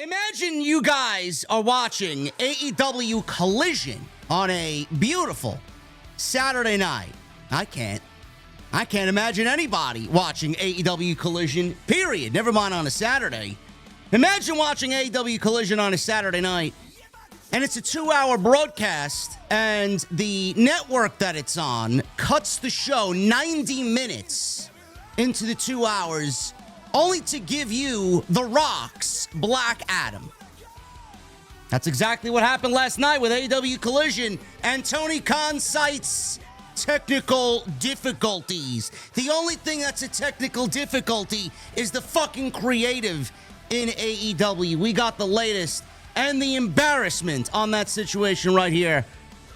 Imagine you guys are watching AEW Collision on a beautiful Saturday night. I can't imagine anybody watching AEW Collision, period. Never mind on a Saturday. Imagine watching AEW Collision on a Saturday night, and it's a 2-hour broadcast, and the network that it's on cuts the show 90 minutes into the 2 hours, only to give you The Rock's Black Adam. That's exactly what happened last night with AEW Collision, and Tony Khan cites technical difficulties. The only thing that's a technical difficulty is the fucking creative in AEW. We got the latest and the embarrassment on that situation right here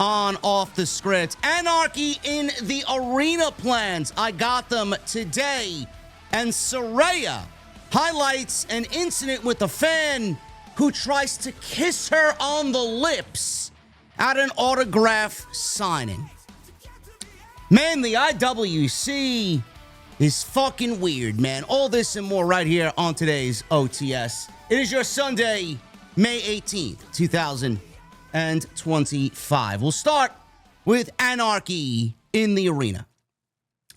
on Off the Script. Anarchy in the Arena plans. I got them today. And Saraya highlights an incident with a fan who tries to kiss her on the lips at an autograph signing. Man, the IWC is fucking weird, man. All this and more right here on today's OTS. It is your Sunday, May 18th, 2025. We'll start with Anarchy in the Arena.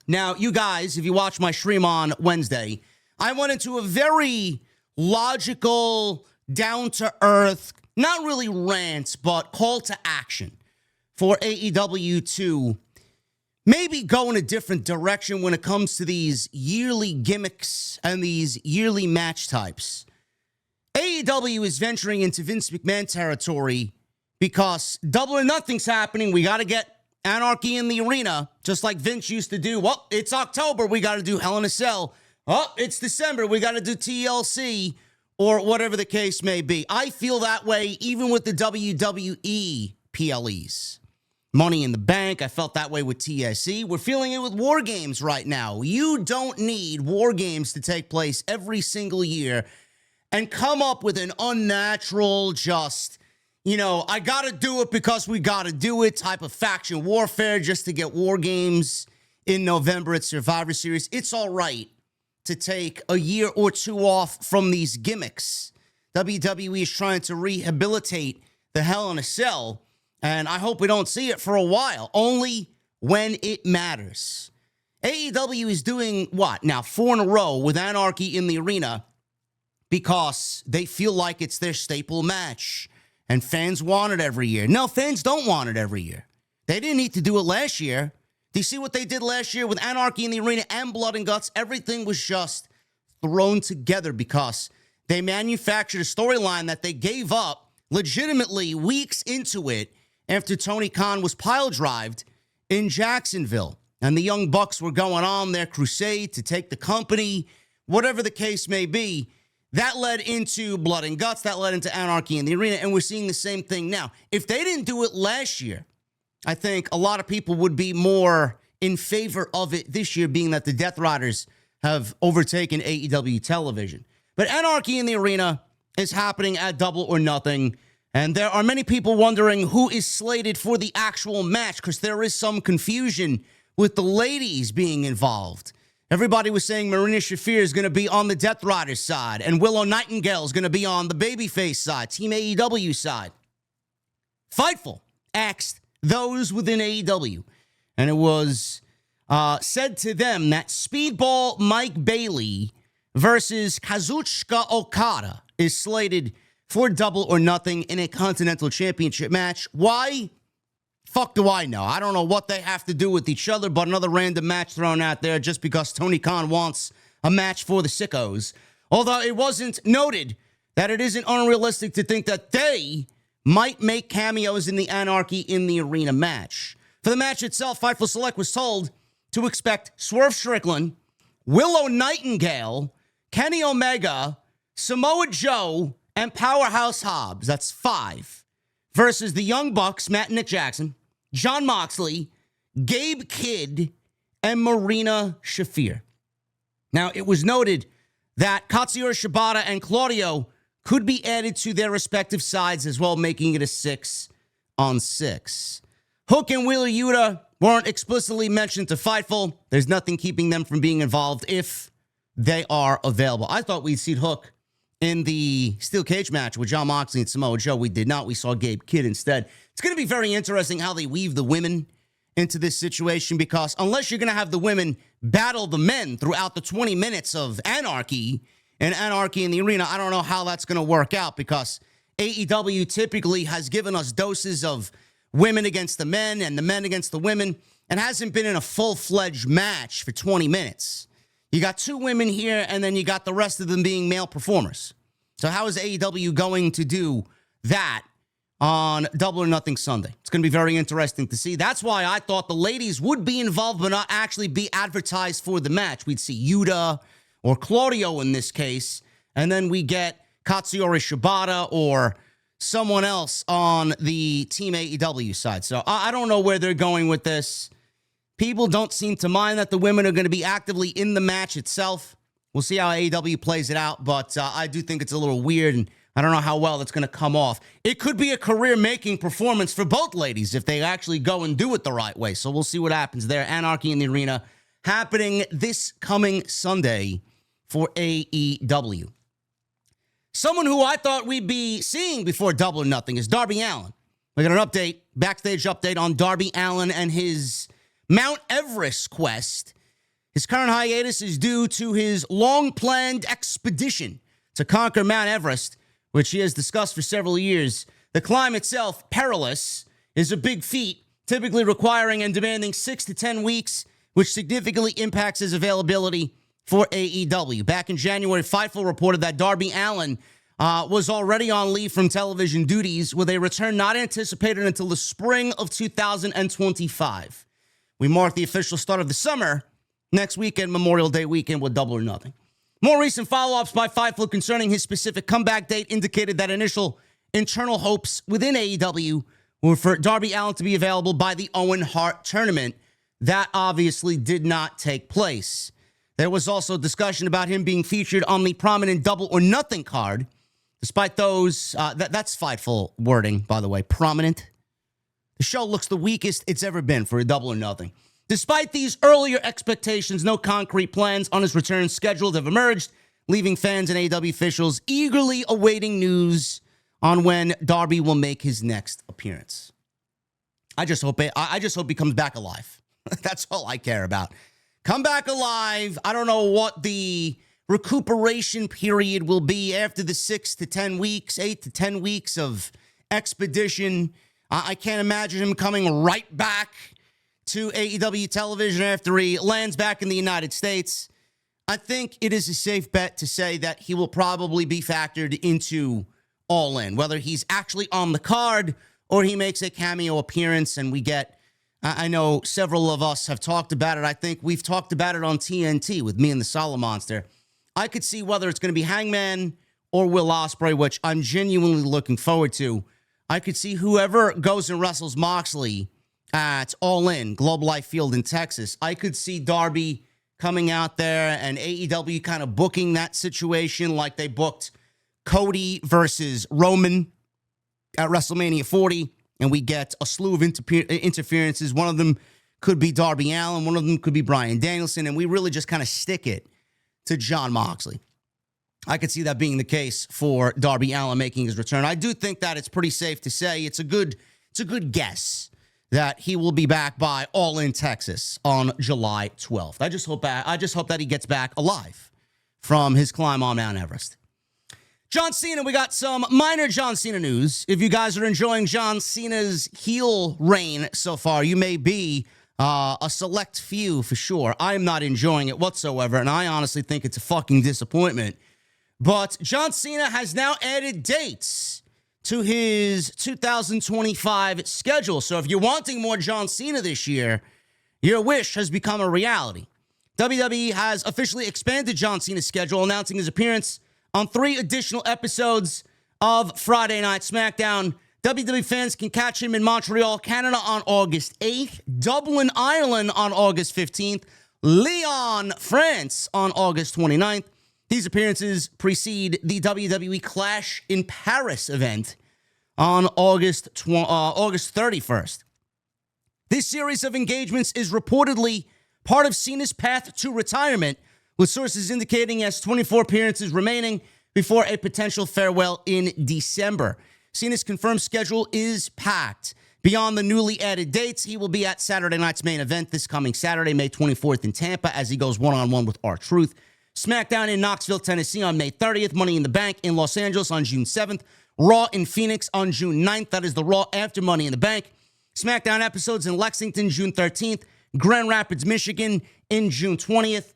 Now, you guys, if you watch my stream on Wednesday, I went into a very logical, down-to-earth, not really rant, but call to action for AEW to maybe go in a different direction when it comes to these yearly gimmicks and these yearly match types. AEW is venturing into Vince McMahon territory because Double or Nothing's happening. We got to get Anarchy in the Arena, just like Vince used to do. Well, it's October, we got to do Hell in a Cell. Oh, it's December, we got to do TLC, or whatever the case may be. I feel that way even with the WWE PLEs. Money in the Bank, I felt that way with TSE. We're feeling it with War Games right now. You don't need War Games to take place every single year and come up with an unnatural, just, I got to do it because we got to do it type of faction warfare just to get War Games in November at Survivor Series. It's all right to take a year or two off from these gimmicks. WWE is trying to rehabilitate the Hell in a Cell, and I hope we don't see it for a while, only when it matters. AEW is doing what? Now, 4 in a row with Anarchy in the Arena because they feel like it's their staple match. And fans want it every year. No, fans don't want it every year. They didn't need to do it last year. Do you see what they did last year with Anarchy in the Arena and Blood and Guts? Everything was just thrown together because they manufactured a storyline that they gave up legitimately weeks into it after Tony Khan was pile-drived in Jacksonville. And the Young Bucks were going on their crusade to take the company, whatever the case may be. That led into Blood and Guts. That led into Anarchy in the Arena. And we're seeing the same thing now. If they didn't do it last year, I think a lot of people would be more in favor of it this year, being that the Death Riders have overtaken AEW television. But Anarchy in the Arena is happening at Double or Nothing. And there are many people wondering who is slated for the actual match, because there is some confusion with the ladies being involved. Everybody was saying Marina Shafir is going to be on the Death Riders side, and Willow Nightingale is going to be on the Babyface side, Team AEW side. Fightful asked those within AEW, and it was said to them that Speedball Mike Bailey versus Kazuchika Okada is slated for Double or Nothing in a Continental Championship match. Why? Fuck do I know? I don't know what they have to do with each other, but another random match thrown out there just because Tony Khan wants a match for the sickos. Although it wasn't noted that it isn't unrealistic to think that they might make cameos in the Anarchy in the Arena match. For the match itself, Fightful Select was told to expect Swerve Strickland, Willow Nightingale, Kenny Omega, Samoa Joe, and Powerhouse Hobbs. That's 5. Versus the Young Bucks, Matt and Nick Jackson, Jon Moxley, Gabe Kidd, and Marina Shafir. Now, it was noted that Katsuyori Shibata and Claudio could be added to their respective sides as well, making it a 6-on-6. Hook and Wheeler Yuta weren't explicitly mentioned to Fightful. There's nothing keeping them from being involved if they are available. I thought we'd see Hook in the steel cage match with Jon Moxley and Samoa Joe. We did not. We saw Gabe Kidd instead. It's going to be very interesting how they weave the women into this situation, because unless you're going to have the women battle the men throughout the 20 minutes of Anarchy and Anarchy in the Arena, I don't know how that's going to work out, because AEW typically has given us doses of women against the men and the men against the women, and hasn't been in a full-fledged match for 20 minutes. You got two women here, and then you got the rest of them being male performers. So how is AEW going to do that on Double or Nothing Sunday? It's going to be very interesting to see. That's why I thought the ladies would be involved but not actually be advertised for the match. We'd see Yuta or Claudio in this case, and then we get Katsuyori Shibata or someone else on the Team AEW side. So I don't know where they're going with this. People don't seem to mind that the women are going to be actively in the match itself. We'll see how AEW plays it out, but I do think it's a little weird, and I don't know how well it's going to come off. It could be a career-making performance for both ladies if they actually go and do it the right way. So we'll see what happens there. Anarchy in the Arena happening this coming Sunday for AEW. Someone who I thought we'd be seeing before Double or Nothing is Darby Allin. We got an update, backstage update on Darby Allin and his Mount Everest quest. His current hiatus is due to his long-planned expedition to conquer Mount Everest, which he has discussed for several years. The climb itself, perilous, is a big feat, typically requiring and demanding 6 to 10 weeks, which significantly impacts his availability for AEW. Back in January, Fightful reported that Darby Allin was already on leave from television duties, with a return not anticipated until the spring of 2025. We mark the official start of the summer next weekend, Memorial Day weekend, with Double or Nothing. More recent follow-ups by Fightful concerning his specific comeback date indicated that initial internal hopes within AEW were for Darby Allin to be available by the Owen Hart tournament. That obviously did not take place. There was also discussion about him being featured on the prominent Double or Nothing card. Despite those, that's Fightful wording, by the way, prominent. The show looks the weakest it's ever been for a Double or Nothing. Despite these earlier expectations, no concrete plans on his return scheduled have emerged, leaving fans and AEW officials eagerly awaiting news on when Darby will make his next appearance. I just hope he comes back alive. That's all I care about. Come back alive. I don't know what the recuperation period will be after the 6 to 10 weeks, 8 to 10 weeks of expedition. I can't imagine him coming right back to AEW television after he lands back in the United States. I think it is a safe bet to say that he will probably be factored into All In, whether he's actually on the card or he makes a cameo appearance and we get, I know several of us have talked about it. I think we've talked about it on TNT with me and the Solid Monster. I could see whether it's going to be Hangman or Will Ospreay, which I'm genuinely looking forward to. I could see whoever goes and wrestles Moxley at All In, Globe Life Field in Texas. I could see Darby coming out there and AEW kind of booking that situation like they booked Cody versus Roman at WrestleMania 40, and we get a slew of interferences. One of them could be Darby Allin, one of them could be Bryan Danielson, and we really just kind of stick it to Jon Moxley. I could see that being the case for Darby Allin making his return. I do think that it's pretty safe to say it's a good guess that he will be back by All In Texas on July 12th. I just hope that he gets back alive from his climb on Mount Everest. John Cena, we got some minor John Cena news. If you guys are enjoying John Cena's heel reign so far, you may be a select few for sure. I'm not enjoying it whatsoever, and I honestly think it's a fucking disappointment. But John Cena has now added dates to his 2025 schedule. So if you're wanting more John Cena this year, your wish has become a reality. WWE has officially expanded John Cena's schedule, announcing his appearance on 3 additional episodes of Friday Night SmackDown. WWE fans can catch him in Montreal, Canada on August 8th, Dublin, Ireland on August 15th, Lyon, France on August 29th. These appearances precede the WWE Clash in Paris event on August 31st. This series of engagements is reportedly part of Cena's path to retirement, with sources indicating he has 24 appearances remaining before a potential farewell in December. Cena's confirmed schedule is packed. Beyond the newly added dates, he will be at Saturday night's main event this coming Saturday, May 24th in Tampa, as he goes one-on-one with R-Truth. SmackDown in Knoxville, Tennessee on May 30th. Money in the Bank in Los Angeles on June 7th. Raw in Phoenix on June 9th. That is the Raw after Money in the Bank. SmackDown episodes in Lexington, June 13th. Grand Rapids, Michigan in June 20th,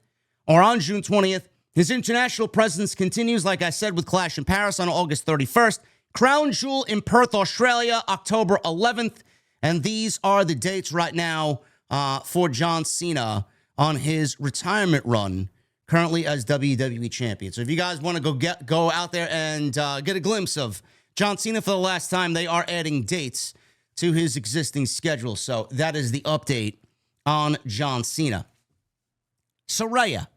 or on June 20th. His international presence continues, like I said, with Clash in Paris on August 31st. Crown Jewel in Perth, Australia, October 11th. And these are the dates right now for John Cena on his retirement run, currently as WWE Champion. So if you guys want to go out there and get a glimpse of John Cena for the last time, they are adding dates to his existing schedule. So that is the update on John Cena. Saraya,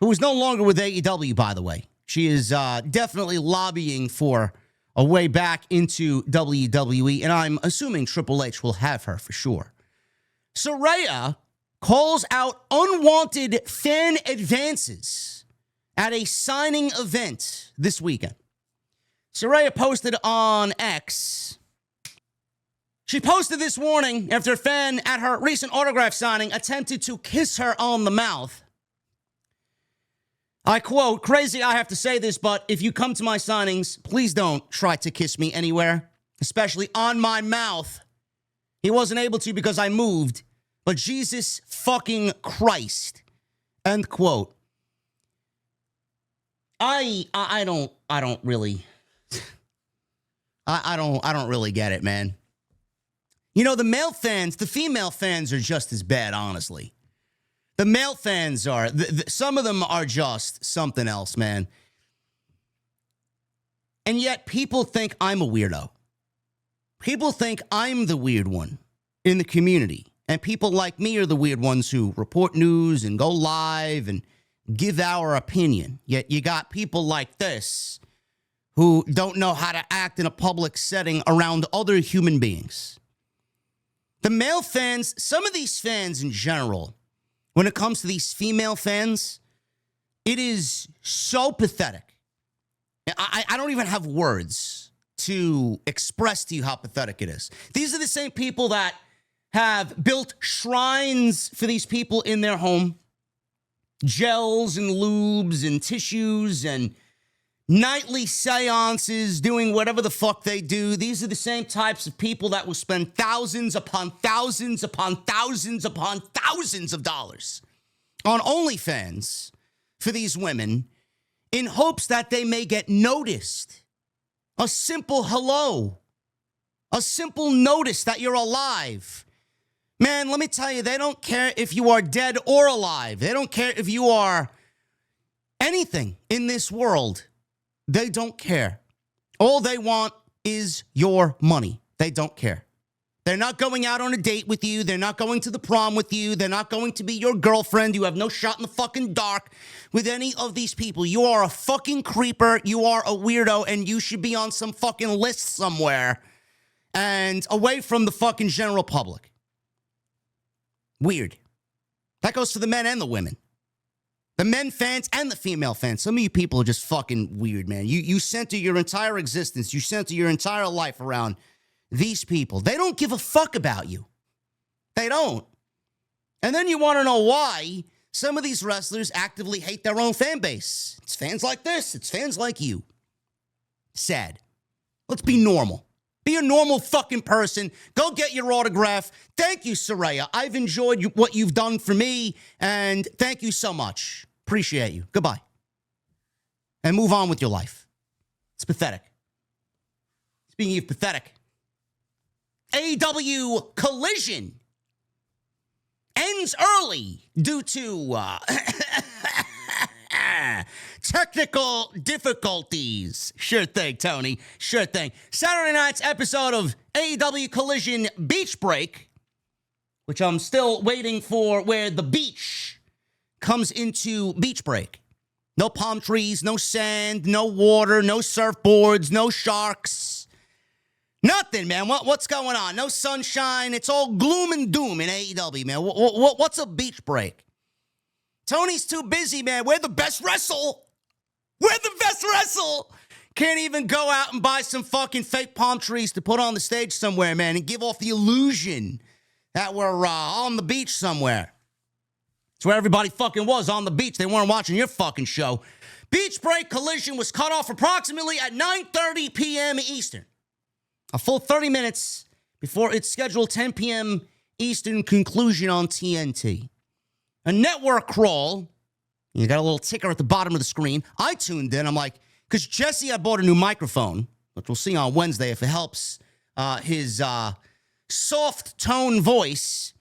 who is no longer with AEW, by the way. She is definitely lobbying for a way back into WWE, and I'm assuming Triple H will have her for sure. Saraya calls out unwanted fan advances at a signing event this weekend. Saraya posted on X. She posted this warning after a fan at her recent autograph signing attempted to kiss her on the mouth. I quote, "Crazy I have to say this, but if you come to my signings, please don't try to kiss me anywhere, especially on my mouth. He wasn't able to because I moved, but Jesus fucking Christ." End quote. I don't really get it, man. You know, the female fans are just as bad, honestly. The male fans are, some of them are just something else, man. And yet people think I'm a weirdo. People think I'm the weird one in the community. And people like me are the weird ones who report news and go live and give our opinion. Yet you got people like this who don't know how to act in a public setting around other human beings. The male fans, some of these fans in general, when it comes to these female fans, it is so pathetic. I don't even have words to express to you how pathetic it is. These are the same people that have built shrines for these people in their home. Gels and lubes and tissues and nightly seances, doing whatever the fuck they do. These are the same types of people that will spend thousands upon thousands upon thousands upon thousands of dollars on OnlyFans for these women in hopes that they may get noticed. A simple hello. A simple notice that you're alive. Man, let me tell you, they don't care if you are dead or alive. They don't care if you are anything in this world. They don't care. All they want is your money. They don't care. They're not going out on a date with you. They're not going to the prom with you. They're not going to be your girlfriend. You have no shot in the fucking dark with any of these people. You are a fucking creeper. You are a weirdo, and you should be on some fucking list somewhere and away from the fucking general public. Weird. That goes for the men and the women. The men fans and the female fans. Some of you people are just fucking weird, man. You center your entire existence, you center your entire life around these people. They don't give a fuck about you. They don't. And then you want to know why some of these wrestlers actively hate their own fan base. It's fans like this. It's fans like you. Sad. Let's be normal. Be a normal fucking person. Go get your autograph. Thank you, Saraya. I've enjoyed what you've done for me, and thank you so much. Appreciate you. Goodbye. And move on with your life. It's pathetic. Speaking of pathetic, AEW Collision ends early due to technical difficulties. Sure thing, Tony. Sure thing. Saturday night's episode of AEW Collision Beach Break, which I'm still waiting for, where the beach comes into beach break. No palm trees, no sand, no water, no surfboards, no sharks. Nothing, man. What's going on? No sunshine. It's all gloom and doom in AEW, man. What's a beach break? Tony's too busy, man. We're the best wrestle. We're the best wrestle. Can't even go out and buy some fucking fake palm trees to put on the stage somewhere, man, and give off the illusion that we're on the beach somewhere. It's where everybody fucking was, on the beach. They weren't watching your fucking show. Beach break Collision was cut off approximately at 9:30 p.m. Eastern. A full 30 minutes before its scheduled 10 p.m. Eastern conclusion on TNT. A network crawl. You got a little ticker at the bottom of the screen. I tuned in. I'm like, because Jesse had bought a new microphone, which we'll see on Wednesday if it helps his soft tone voice.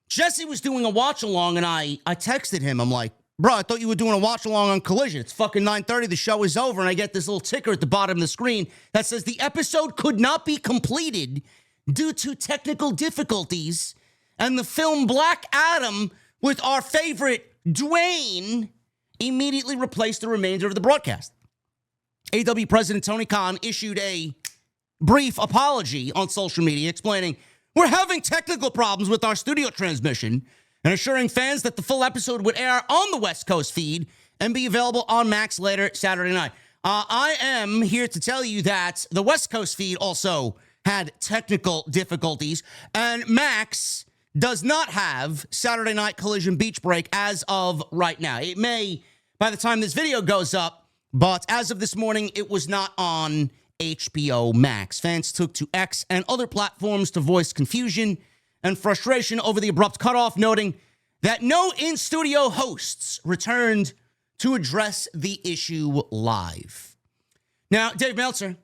Jesse was doing a watch-along, and I texted him. I'm like, bro, I thought you were doing a watch-along on Collision. It's fucking 9:30. The show is over, and I get this little ticker at the bottom of the screen that says the episode could not be completed due to technical difficulties, and the film Black Adam with our favorite Dwayne immediately replaced the remainder of the broadcast. AEW President Tony Khan issued a brief apology on social media explaining, we're having technical problems with our studio transmission and assuring fans that the full episode would air on the West Coast feed and be available on Max later Saturday night. I am here to tell you that the West Coast feed also had technical difficulties, and Max does not have Saturday Night Collision Beach Break as of right now. It may, by the time this video goes up, but as of this morning, it was not on HBO Max. Fans took to X and other platforms to voice confusion and frustration over the abrupt cutoff, noting that no in-studio hosts returned to address the issue live. Now, Dave Meltzer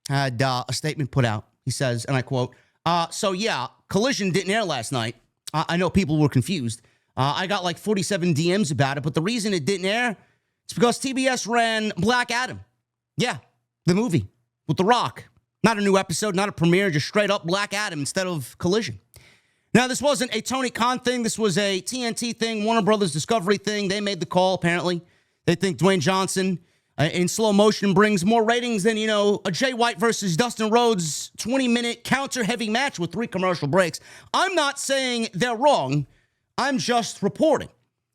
had a statement put out. He says, and I quote, Collision didn't air last night. I know people were confused. I got like 47 DMs about it, but the reason it didn't air is because TBS ran Black Adam. Yeah, the movie with The Rock. Not a new episode, not a premiere, just straight up Black Adam instead of Collision. Now, this wasn't a Tony Khan thing. This was a TNT thing, Warner Brothers Discovery thing. They made the call, apparently. They think Dwayne Johnson in slow motion brings more ratings than, a Jay White versus Dustin Rhodes 20-minute counter-heavy match with 3 commercial breaks. I'm not saying they're wrong. I'm just reporting.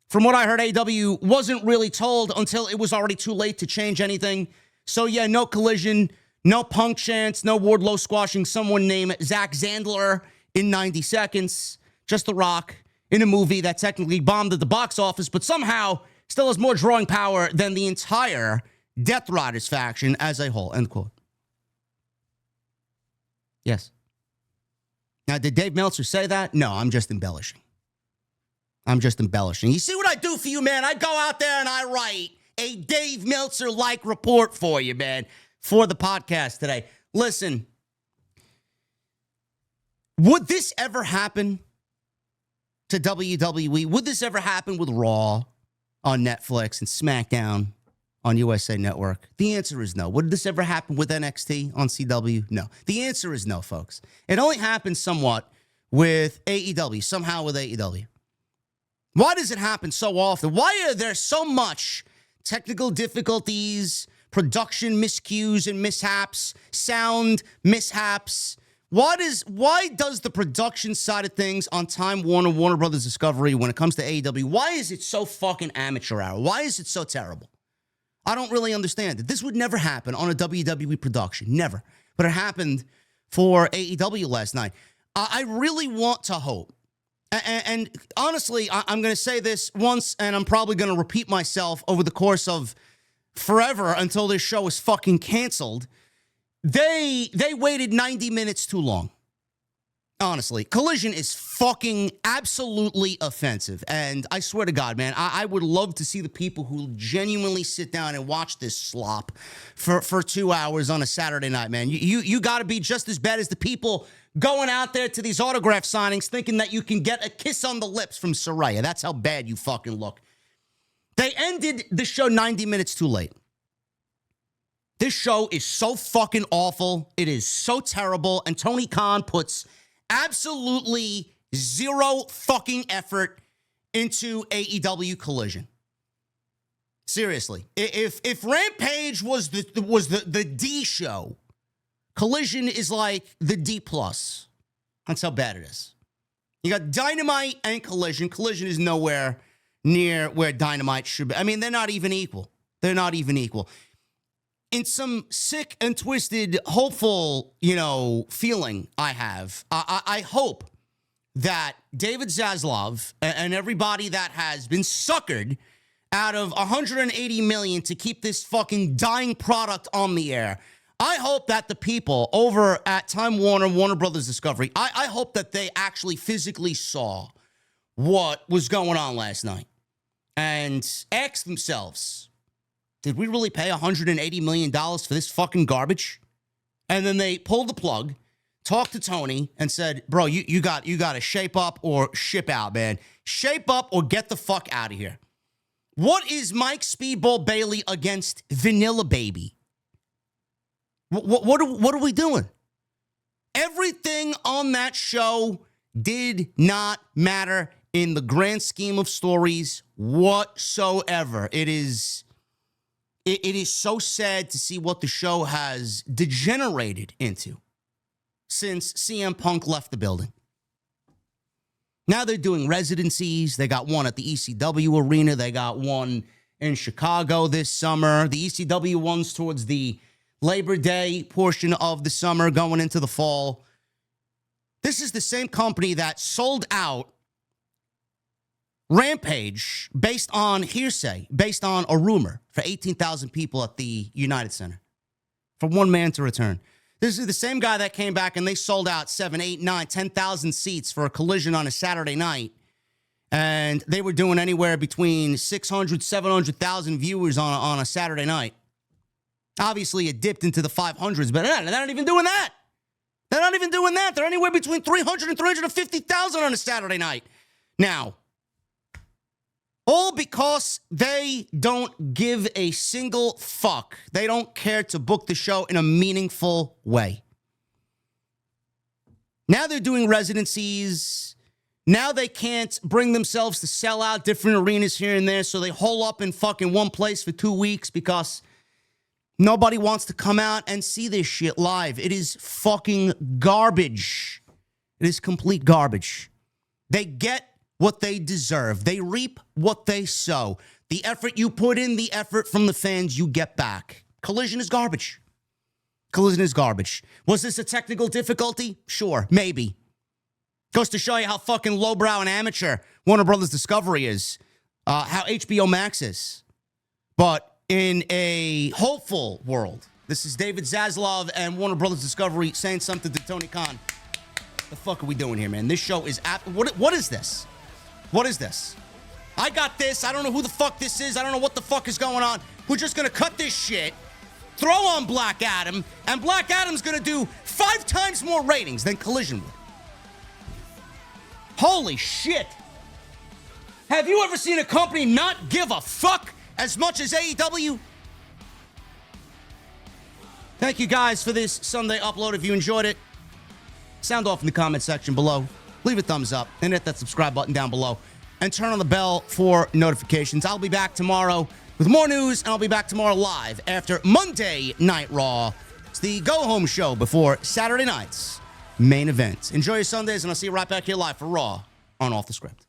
From what I heard, AEW wasn't really told until it was already too late to change anything. So, yeah, no Collision, no Punk chance, no Wardlow squashing someone named Zach Zandler in 90 seconds. Just The Rock in a movie that technically bombed at the box office, but somehow still has more drawing power than the entire Death Riders faction as a whole. End quote. Yes. Now, did Dave Meltzer say that? No, I'm just embellishing. You see what I do for you, man? I go out there and I write a Dave Meltzer-like report for you, man, for the podcast today. Listen, would this ever happen to WWE? Would this ever happen with Raw on Netflix and SmackDown on USA Network? The answer is no. Would this ever happen with NXT on CW? No. The answer is no, folks. It only happens somewhat with AEW, somehow with AEW. Why does it happen so often? Why are there so much technical difficulties, production miscues and mishaps, sound mishaps? Why does the production side of things on Time Warner, Warner Brothers Discovery, when it comes to AEW, why is it so fucking amateur hour? Why is it so terrible? I don't really understand it. This would never happen on a WWE production. Never. But it happened for AEW last night. I really want to hope. And honestly, I'm going to say this once, and I'm probably going to repeat myself over the course of forever until this show is fucking canceled. They waited 90 minutes too long. Honestly, Collision is fucking absolutely offensive. And I swear to God, man, I would love to see the people who genuinely sit down and watch this slop for 2 hours on a Saturday night, man. You got to be just as bad as the people going out there to these autograph signings thinking that you can get a kiss on the lips from Saraya. That's how bad you fucking look. They ended the show 90 minutes too late. This show is so fucking awful. It is so terrible. And Tony Khan puts absolutely zero fucking effort into AEW Collision. Seriously. If Rampage was the D show, Collision is like the D+. That's how bad it is. You got Dynamite and Collision. Collision is nowhere near where Dynamite should be. I mean, they're not even equal. They're not even equal. In some sick and twisted, hopeful, feeling I have, I hope that David Zaslav and everybody that has been suckered out of $180 million to keep this fucking dying product on the air, I hope that the people over at Time Warner Brothers Discovery, I hope that they actually physically saw what was going on last night and asked themselves, did we really pay $180 million for this fucking garbage? And then they pulled the plug, talked to Tony, and said, bro, you got to shape up or ship out, man. Shape up or get the fuck out of here. What is Mike Speedball Bailey against Vanilla Baby? What are we doing? Everything on that show did not matter in the grand scheme of stories whatsoever. It is so sad to see what the show has degenerated into since CM Punk left the building. Now they're doing residencies. They got one at the ECW arena. They got one in Chicago this summer. The ECW one's towards the Labor Day portion of the summer going into the fall. This is the same company that sold out Rampage based on hearsay, based on a rumor for 18,000 people at the United Center for one man to return. This is the same guy that came back and they sold out 7, 8, 9, 10,000 seats for a Collision on a Saturday night. And they were doing anywhere between 600, 700,000 viewers on a Saturday night. Obviously, it dipped into the 500s, but they're not even doing that. They're not even doing that. They're anywhere between 300 and 350,000 on a Saturday night. Now, all because they don't give a single fuck. They don't care to book the show in a meaningful way. Now they're doing residencies. Now they can't bring themselves to sell out different arenas here and there, so they hole up in fucking one place for 2 weeks because nobody wants to come out and see this shit live. It is fucking garbage. It is complete garbage. They get what they deserve. They reap what they sow. The effort you put in, the effort from the fans you get back. Collision is garbage. Collision is garbage. Was this a technical difficulty? Sure, maybe. Goes to show you how fucking lowbrow and amateur Warner Brothers Discovery is. How HBO Max is. But in a hopeful world, this is David Zaslav and Warner Brothers Discovery saying something to Tony Khan. The fuck are we doing here, man? This show is... What is this? What is this? I got this. I don't know who the fuck this is. I don't know what the fuck is going on. We're just going to cut this shit, throw on Black Adam, and Black Adam's going to do 5 times more ratings than Collision would. Holy shit. Have you ever seen a company not give a fuck as much as AEW? Thank you guys for this Sunday upload. If you enjoyed it, sound off in the comment section below. Leave a thumbs up and hit that subscribe button down below and turn on the bell for notifications. I'll be back tomorrow with more news, and I'll be back tomorrow live after Monday Night Raw. It's the go-home show before Saturday night's main event. Enjoy your Sundays, and I'll see you right back here live for Raw on Off the Script.